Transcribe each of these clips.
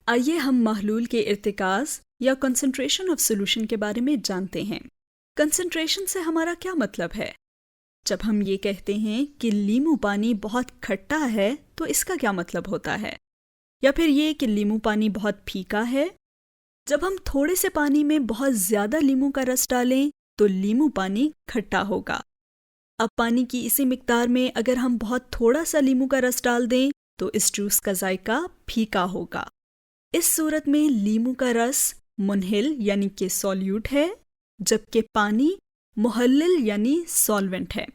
آئیے ہم محلول کے ارتکاز یا کنسنٹریشن آف سولوشن کے بارے میں جانتے ہیں۔ کنسنٹریشن سے ہمارا کیا مطلب ہے؟ جب ہم یہ کہتے ہیں کہ لیمو پانی بہت کھٹا ہے تو اس کا کیا مطلب ہوتا ہے؟ یا پھر یہ کہ لیمو پانی بہت پھیکا ہے؟ جب ہم تھوڑے سے پانی میں بہت زیادہ لیمو کا رس ڈالیں تو لیمو پانی کھٹا ہوگا۔ اب پانی کی اسی مقدار میں اگر ہم بہت تھوڑا سا لیمو کا رس ڈال دیں تو اس جوس کا ذائقہ پھیکا ہوگا۔ اس صورت میں لیمو کا رس منہل یعنی کہ سولیوٹ ہے، جبکہ پانی محلل یعنی سولونٹ ہے۔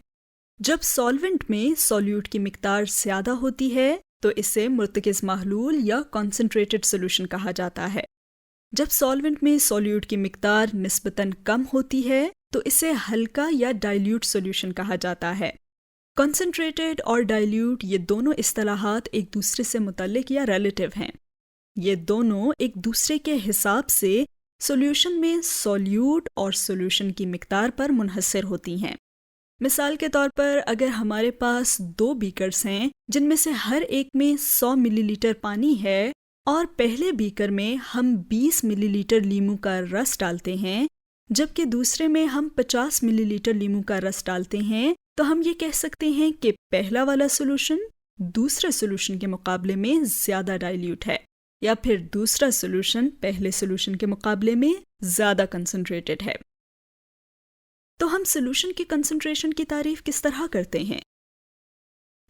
جب سولونٹ میں سولیوٹ کی مقدار زیادہ ہوتی ہے تو اسے مرتکز محلول یا کنسنٹریٹڈ سولوشن کہا جاتا ہے۔ جب سولونٹ میں سولیوٹ کی مقدار نسبتاً کم ہوتی ہے تو اسے ہلکا یا ڈائلیوٹ سولوشن کہا جاتا ہے۔ کنسنٹریٹڈ اور ڈائلیوٹ یہ دونوں اصطلاحات ایک دوسرے سے متعلق یا ریلیٹیو ہیں۔ یہ دونوں ایک دوسرے کے حساب سے سولوشن میں سولیوٹ اور سولوشن کی مقدار پر منحصر ہوتی ہیں۔ مثال کے طور پر اگر ہمارے پاس 2 بیکرز ہیں جن میں سے ہر ایک میں 100 ملی لیٹر پانی ہے اور پہلے بیکر میں ہم 20 ملی لیٹر لیمو کا رس ڈالتے ہیں جبکہ دوسرے میں ہم 50 ملی لیٹر لیمو کا رس ڈالتے ہیں، تو ہم یہ کہہ سکتے ہیں کہ پہلا والا سولوشن دوسرے سولوشن کے مقابلے میں زیادہ ڈائلیوٹ ہے، یا پھر دوسرا سولوشن پہلے سولوشن کے مقابلے میں زیادہ کنسنٹریٹڈ ہے۔ تو ہم سولوشن کی کنسنٹریشن کی تعریف کس طرح کرتے ہیں؟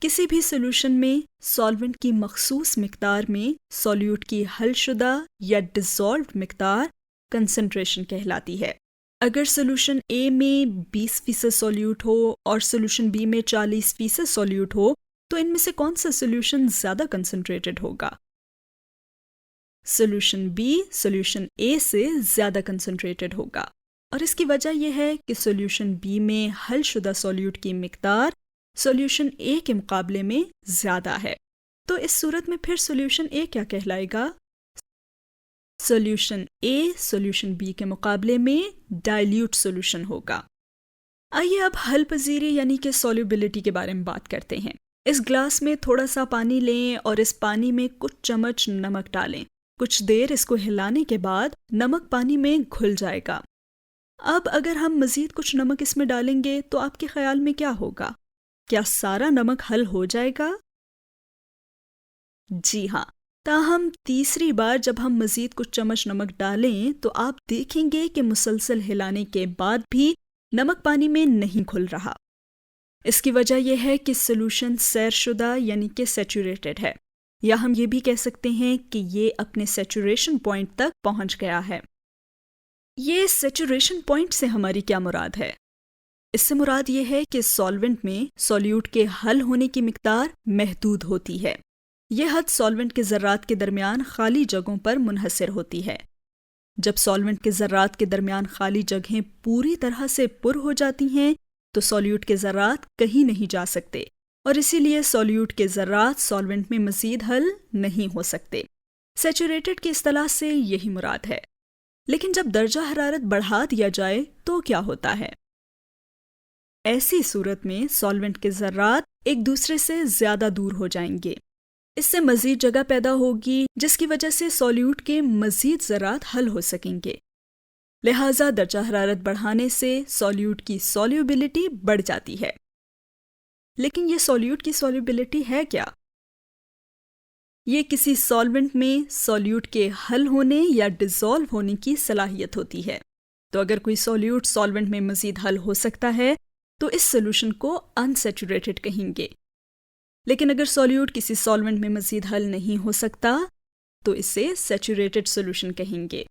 کسی بھی سولوشن میں سولونٹ کی مخصوص مقدار میں سولیوٹ کی حل شدہ یا ڈسولوڈ مقدار کنسنٹریشن کہلاتی ہے۔ اگر سولوشن A میں 20% سولیوٹ ہو اور سولوشن B میں 40% سولیوٹ ہو تو ان میں سے کون سا سولوشن زیادہ کنسنٹریٹڈ ہوگا؟ سولوشن B سولوشن A سے زیادہ کنسنٹریٹڈ ہوگا، اور اس کی وجہ یہ ہے کہ سولوشن B میں حل شدہ سولیوٹ کی مقدار سولوشن A کے مقابلے میں زیادہ ہے۔ تو اس صورت میں پھر سولوشن A کیا کہلائے گا؟ سولوشن A سولوشن B کے مقابلے میں ڈائلیوٹ سولوشن ہوگا۔ آئیے اب حل پذیری یعنی کہ سولیبلٹی کے بارے میں بات کرتے ہیں۔ اس گلاس میں تھوڑا سا پانی لیں اور اس پانی میں کچھ چمچ نمک ڈالیں۔ کچھ دیر اس کو ہلانے کے بعد نمک پانی میں گھل جائے گا۔ اب اگر ہم مزید کچھ نمک اس میں ڈالیں گے تو آپ کے خیال میں کیا ہوگا؟ کیا سارا نمک حل ہو جائے گا؟ جی ہاں، تاہم تیسری بار جب ہم مزید کچھ چمچ نمک ڈالیں تو آپ دیکھیں گے کہ مسلسل ہلانے کے بعد بھی نمک پانی میں نہیں گھل رہا۔ اس کی وجہ یہ ہے کہ سولوشن سیر شدہ یعنی کہ سیچوریٹڈ ہے، یا ہم یہ بھی کہہ سکتے ہیں کہ یہ اپنے سیچوریشن پوائنٹ تک پہنچ گیا ہے۔ یہ سیچوریشن پوائنٹ سے ہماری کیا مراد ہے؟ اس سے مراد یہ ہے کہ سولونٹ میں سولیوٹ کے حل ہونے کی مقدار محدود ہوتی ہے۔ یہ حد سولونٹ کے ذرات کے درمیان خالی جگہوں پر منحصر ہوتی ہے۔ جب سولونٹ کے ذرات کے درمیان خالی جگہیں پوری طرح سے پر ہو جاتی ہیں تو سولیوٹ کے ذرات کہیں نہیں جا سکتے، اور اسی لیے سولیوٹ کے ذرات سولونٹ میں مزید حل نہیں ہو سکتے۔ سیچوریٹڈ کی اصطلاح سے یہی مراد ہے۔ لیکن جب درجہ حرارت بڑھا دیا جائے تو کیا ہوتا ہے؟ ایسی صورت میں سولونٹ کے ذرات ایک دوسرے سے زیادہ دور ہو جائیں گے۔ اس سے مزید جگہ پیدا ہوگی جس کی وجہ سے سولیوٹ کے مزید ذرات حل ہو سکیں گے۔ لہٰذا درجہ حرارت بڑھانے سے سولیوٹ کی سولیبلٹی بڑھ جاتی ہے۔ لیکن یہ سولیوٹ کی سولیبلٹی ہے کیا؟ یہ کسی سولونٹ میں سولیوٹ کے حل ہونے یا ڈیزولو ہونے کی صلاحیت ہوتی ہے۔ تو اگر کوئی سولیوٹ سولونٹ میں مزید حل ہو سکتا ہے تو اس سولوشن کو انسیچوریٹڈ کہیں گے۔ لیکن اگر سولیوٹ کسی سولونٹ میں مزید حل نہیں ہو سکتا تو اسے سیچوریٹڈ سولوشن کہیں گے۔